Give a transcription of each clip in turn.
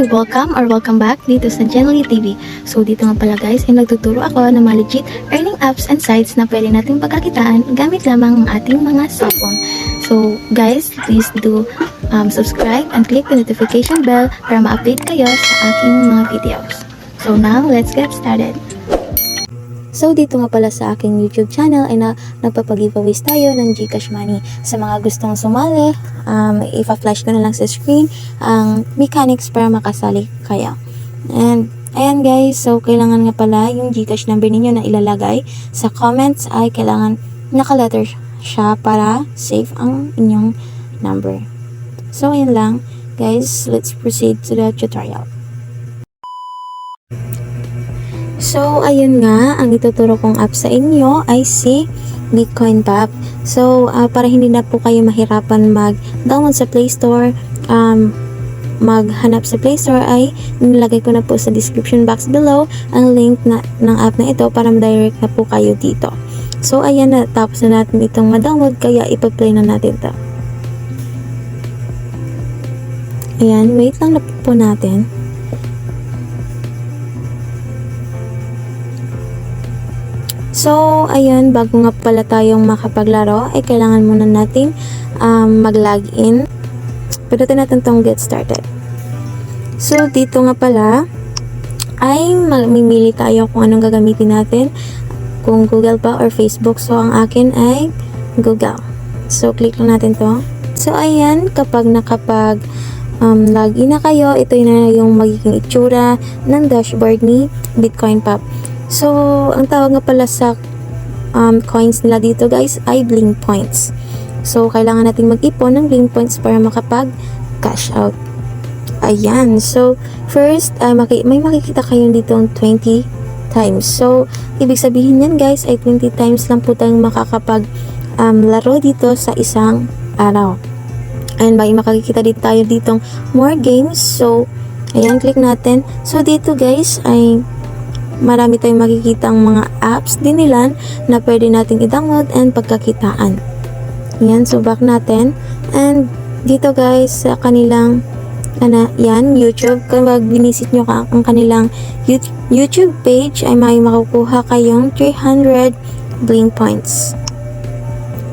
welcome back dito sa Genly TV. So dito nga pala guys, ay nagtuturo ako ng mga legit earning apps and sites na pwede nating pagkakitaan gamit lamang ang ating mga cellphone. So guys, please do subscribe and click the notification bell para ma-update kayo sa aking mga videos. So now, let's get started. So dito nga pala sa aking YouTube channel ay nagpapag-giveaways tayo ng GCash money. Sa mga gustong sumali, ipa-flash ko na lang sa screen ang mechanics para makasali kayo. And ayan guys, so kailangan nga pala yung GCash number ninyo na ilalagay sa comments ay kailangan naka-letter siya para safe ang inyong number. So ayan lang guys, let's proceed to the tutorial. So, ayun nga, ang ituturo kong app sa inyo ay si Bitcoin Pop. So, para hindi na po kayo mahirapan mag-download sa Play Store, maghanap sa Play Store ay nilagay ko na po sa description box below ang link ng app na ito para ma-direct na po kayo dito. So, ayan na, tapos na natin itong ma-download kaya ipa-play na natin ito. Ayan, wait lang na po natin. So, ayan, bago nga pala tayong makapaglaro, ay kailangan muna nating mag-login. Pindutin natin tong get started. So, dito nga pala, ay mamimili tayo kung anong gagamitin natin. Kung Google ba or Facebook. So, ang akin ay Google. So, click lang natin to. So, ayan, kapag login na kayo, ito na yung magiging itsura ng dashboard ni Bitcoin Pop. So, ang tawag nga pala sa coins nila dito guys ay Blink Points. So, kailangan natin mag-ipon ng Blink Points para makapag-cash out. Ayan. So, first, may makikita kayo dito 20 times. So, ibig sabihin yan guys ay 20 times lang po tayong makakapag-laro dito sa isang araw. Ayan ba, makikita dito tayo ditong more games. So, ayan, click natin. So, dito guys ay marami tayong makikita ang mga apps din nila na pwede nating i-download and pagkakitaan. Yan, so back natin. And dito guys, sa kanilang yan, YouTube, kapag binisit nyo ang kanilang YouTube page ay may makukuha kayong 300 Blink Points.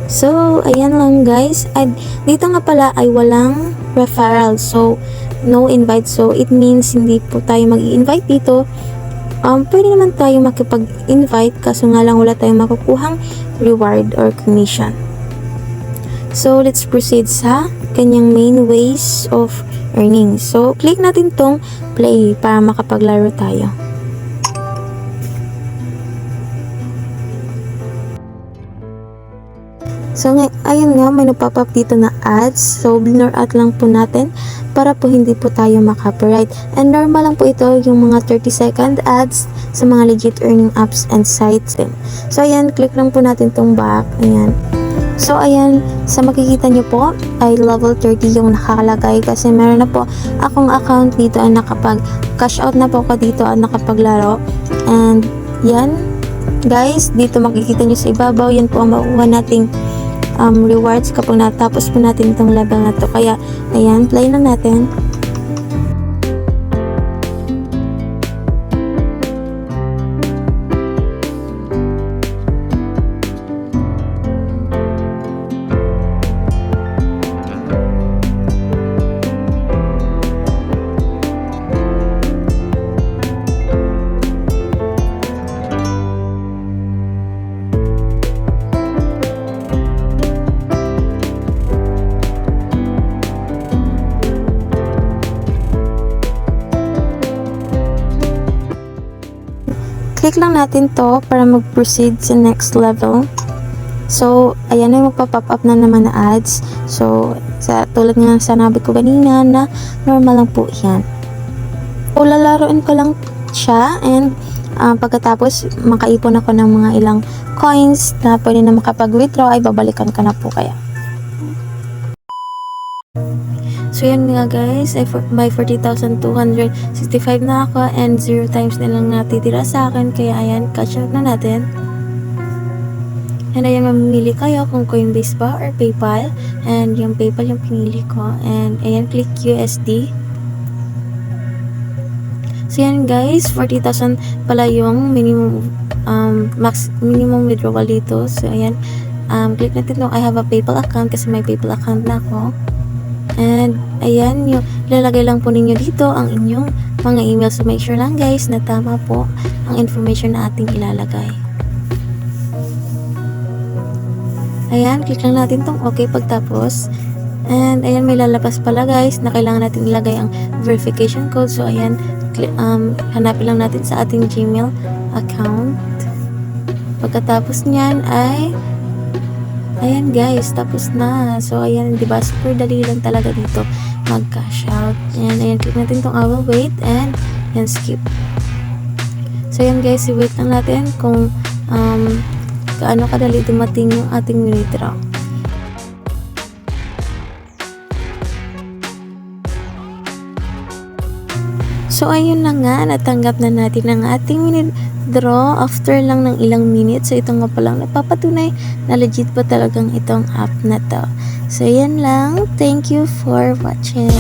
So, ayan lang guys. At dito nga pala ay walang referral. So, no invite. So, it means hindi po tayo mag-i-invite dito. Pwede naman tayo makipag-invite kaso nga lang wala tayong makukuhang reward or commission. So, let's proceed sa kanyang main ways of earning. So, click natin tong play para makapaglaro tayo. So, ayun nga, may nagpop-up dito na ads. So, blur out lang po natin para po hindi po tayo makapiright. And normal lang po ito yung mga 30-second ads sa mga legit earning apps and sites din. So, ayan, click lang po natin tong back. Ayan. So, ayan, sa makikita nyo po ay level 30 yung nakakalagay kasi meron na po akong account dito at nakapag-cash out na po ako dito at nakapaglaro. And, yan, guys, dito makikita nyo sa ibabaw, yan po ang makuha nating rewards kapag natapos po natin itong level na to. Kaya, ayan, play na natin. Click lang natin to para mag-proceed sa next level. So, ayan na magpa-pop up na naman na ads. So, tulad nga sa nabi ko kanina na normal lang po yan. So, lalaroin ko lang siya and pagkatapos makaipon ako ng mga ilang coins na pwede na makapag-withdraw ay babalikan ka na po kaya. So, yan nga guys, ay by 40,265 na ako and 0 times na lang natitira sa akin. Kaya ayan, cash out na natin. And ayan, mamimili kayo kung Coinbase ba or PayPal. And yung PayPal yung pinili ko. And ayan, click USD. So yan guys, 40,000 pala yung minimum minimum withdrawal dito. So ayan, click natin itong I have a PayPal account kasi may PayPal account na ako. And ayan, yung lalagay lang po ninyo dito ang inyong mga email. So make sure lang guys na tama po ang information na ating ilalagay. Ayan, click lang natin tong okay pagtapos. And ayan, may lalabas pala guys na kailangan natin ilagay ang verification code. So ayan, hanapin lang natin sa ating Gmail account. Pagkatapos niyan ay ayan guys, tapos na. So ayan, di ba, super dali lang talaga dito mag-cash out. Ayan, click natin tong I will wait and ayan, skip. So ayan guys, i-wait lang natin kung gaano kadali dumating yung ating withdraw. So ayun na nga, natanggap na natin ang ating withdraw after lang ng ilang minutes. So ito nga palang napapatunay na legit pa talagang itong app na to. So yan lang. Thank you for watching.